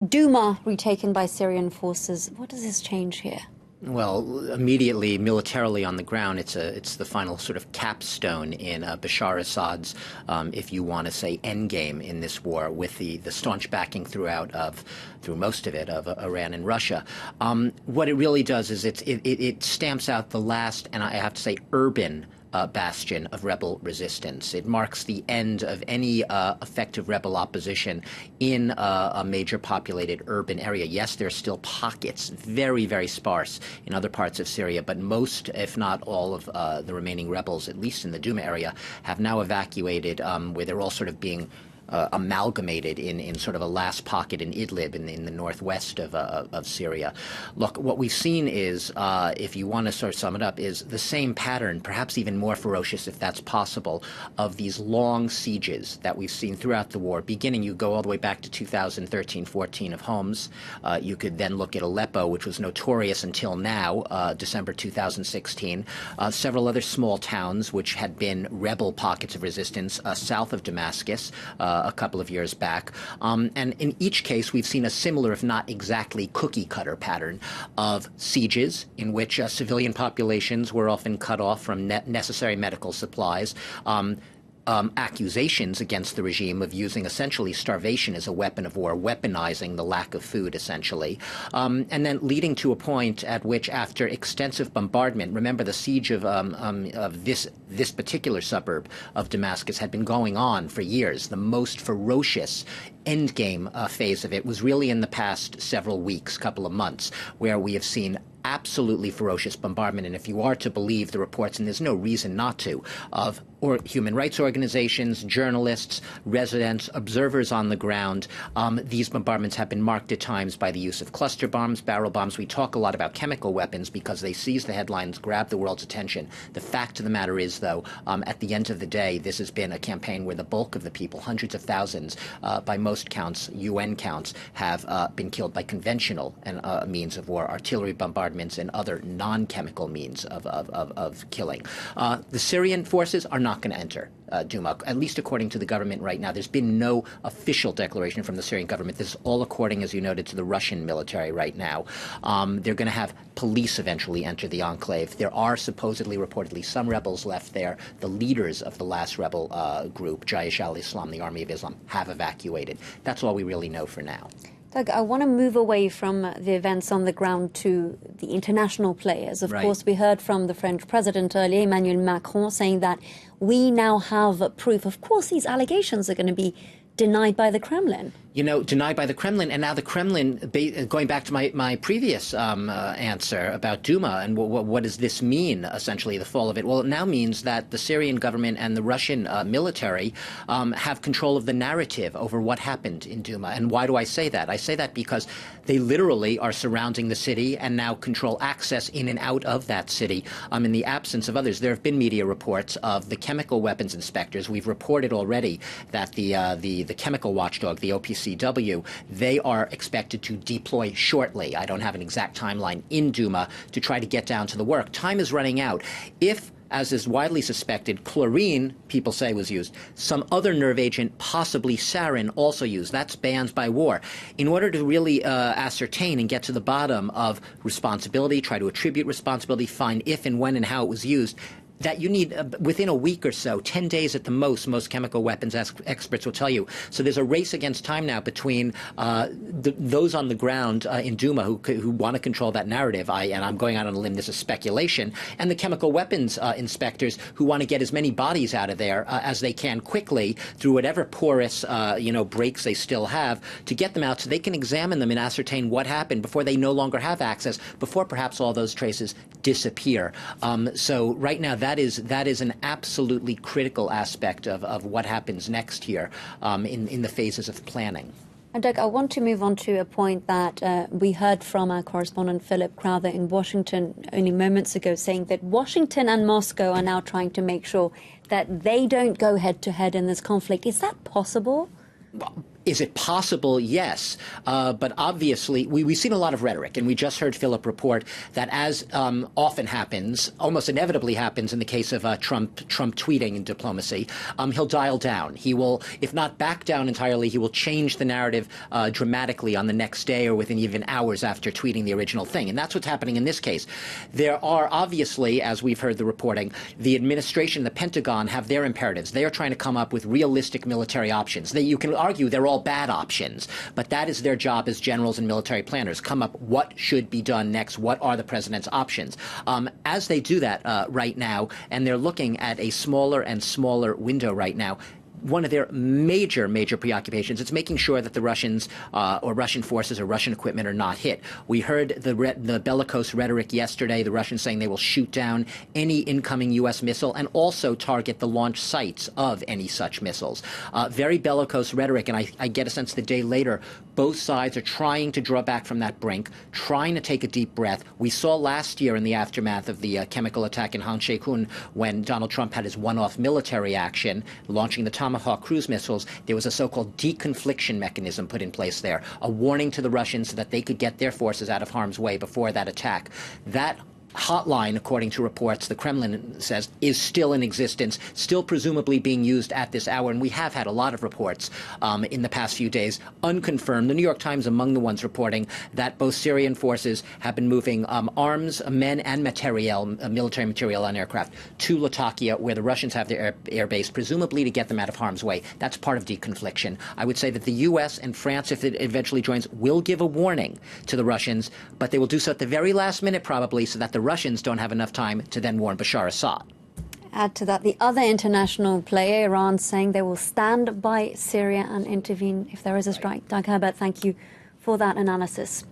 Douma retaken by Syrian forces. What does this change here? Well, immediately, militarily on the ground, it's the final sort of capstone in Bashar Assad's, if you want to say, endgame in this war, with the staunch backing through most of it, of Iran and Russia. What it really does is it stamps out the last, and I have to say, urban bastion of rebel resistance. It marks the end of any effective rebel opposition in a major populated urban area. Yes, there are still pockets, very, very sparse, in other parts of Syria, but most, if not all, of the remaining rebels, at least in the Douma area, have now evacuated, where they're all sort of being amalgamated in sort of a last pocket in Idlib in the northwest of Syria. Look, what we've seen is, if you want to sort of sum it up, is the same pattern, perhaps even more ferocious if that's possible, of these long sieges that we've seen throughout the war. Beginning, you go all the way back to 2013-14 of Homs. You could then look at Aleppo, which was notorious until now, December 2016. Several other small towns which had been rebel pockets of resistance south of Damascus, a couple of years back. And in each case, we've seen a similar, if not exactly cookie-cutter pattern of sieges in which civilian populations were often cut off from necessary medical supplies, accusations against the regime of using essentially starvation as a weapon of war, weaponizing the lack of food, essentially, and then leading to a point at which, after extensive bombardment, remember the siege of this particular suburb of Damascus had been going on for years. The most ferocious endgame phase of it was really in the past several weeks, couple of months, where we have seen absolutely ferocious bombardment, and if you are to believe the reports, and there's no reason not to, of human rights organizations, journalists, residents, observers on the ground, these bombardments have been marked at times by the use of cluster bombs, barrel bombs. We talk a lot about chemical weapons because they seize the headlines, grab the world's attention. The fact of the matter is, though, at the end of the day, this has been a campaign where the bulk of the people, hundreds of thousands, by most counts, UN counts, have been killed by conventional means of war, artillery bombardments and other non-chemical means of killing. The Syrian forces are not going to enter Douma, at least according to the government right now. There's been no official declaration from the Syrian government. This is all according, as you noted, to the Russian military right now. They're going to have police eventually enter the enclave. There are supposedly, reportedly, some rebels left there. The leaders of the last rebel group, Jaish al-Islam, the Army of Islam, have evacuated. That's all we really know for now. Doug, I want to move away from the events on the ground to the international players. Of course, we heard from the French president earlier, Emmanuel Macron, saying that we now have proof. Of course, these allegations are going to be denied by the Kremlin. You know, denied by the Kremlin, and now the Kremlin, going back to my previous answer about Douma and what does this mean, essentially, the fall of it? Well, it now means that the Syrian government and the Russian military have control of the narrative over what happened in Douma. And why do I say that? I say that because they literally are surrounding the city and now control access in and out of that city in the absence of others. There have been media reports of the chemical weapons inspectors. We've reported already that the chemical watchdog, the OPCW, they are expected to deploy shortly. I don't have an exact timeline in Douma to try to get down to the work. Time is running out. If, as is widely suspected, chlorine, people say, was used, some other nerve agent, possibly sarin, also used. That's banned by war. In order to really ascertain and get to the bottom of responsibility, try to attribute responsibility, find if and when and how it was used, that you need within a week or so, 10 days at the most chemical weapons experts will tell you. So there's a race against time now between those on the ground in Douma who want to control that narrative, and I'm going out on a limb, this is speculation, and the chemical weapons inspectors who want to get as many bodies out of there as they can quickly through whatever porous breaks they still have to get them out so they can examine them and ascertain what happened before they no longer have access, before perhaps all those traces disappear. So right now, that is an absolutely critical aspect of what happens next here in the phases of planning. And Doug, I want to move on to a point that we heard from our correspondent Philip Crowther in Washington only moments ago, saying that Washington and Moscow are now trying to make sure that they don't go head-to-head in this conflict. Is that possible? Well, Is it possible? Yes. But obviously, we've seen a lot of rhetoric, and we just heard Philip report that, as often happens, almost inevitably happens in the case of Trump tweeting in diplomacy, he'll dial down. He will, if not back down entirely, he will change the narrative dramatically on the next day or within even hours after tweeting the original thing. And that's what's happening in this case. There are obviously, as we've heard the reporting, the administration, the Pentagon have their imperatives. They are trying to come up with realistic military options. You can argue they're all bad options, but that is their job as generals and military planners. Come up what should be done next, what are the president's options. As they do that right now, and they're looking at a smaller and smaller window right now, one of their major preoccupations is making sure that the Russians or Russian forces or Russian equipment are not hit. We heard the bellicose rhetoric yesterday, the Russians saying they will shoot down any incoming U.S. missile and also target the launch sites of any such missiles. Very bellicose rhetoric, and I get a sense the day later, both sides are trying to draw back from that brink, trying to take a deep breath. We saw last year in the aftermath of the chemical attack in Han Shekun, when Donald Trump had his one-off military action, launching the Tomahawk cruise missiles, there was a so-called deconfliction mechanism put in place there, a warning to the Russians so that they could get their forces out of harm's way before that attack. That hotline, according to reports, the Kremlin says, is still in existence, still presumably being used at this hour. And we have had a lot of reports in the past few days, unconfirmed. The New York Times among the ones reporting that both Syrian forces have been moving arms, men, and materiel, military materiel on aircraft to Latakia, where the Russians have their air base, presumably to get them out of harm's way. That's part of deconfliction. I would say that the U.S. and France, if it eventually joins, will give a warning to the Russians, but they will do so at the very last minute, probably, so that the Russians don't have enough time to then warn Bashar Assad. Add to that the other international player, Iran, saying they will stand by Syria and intervene if there is a strike. Doug Herbert, thank you for that analysis.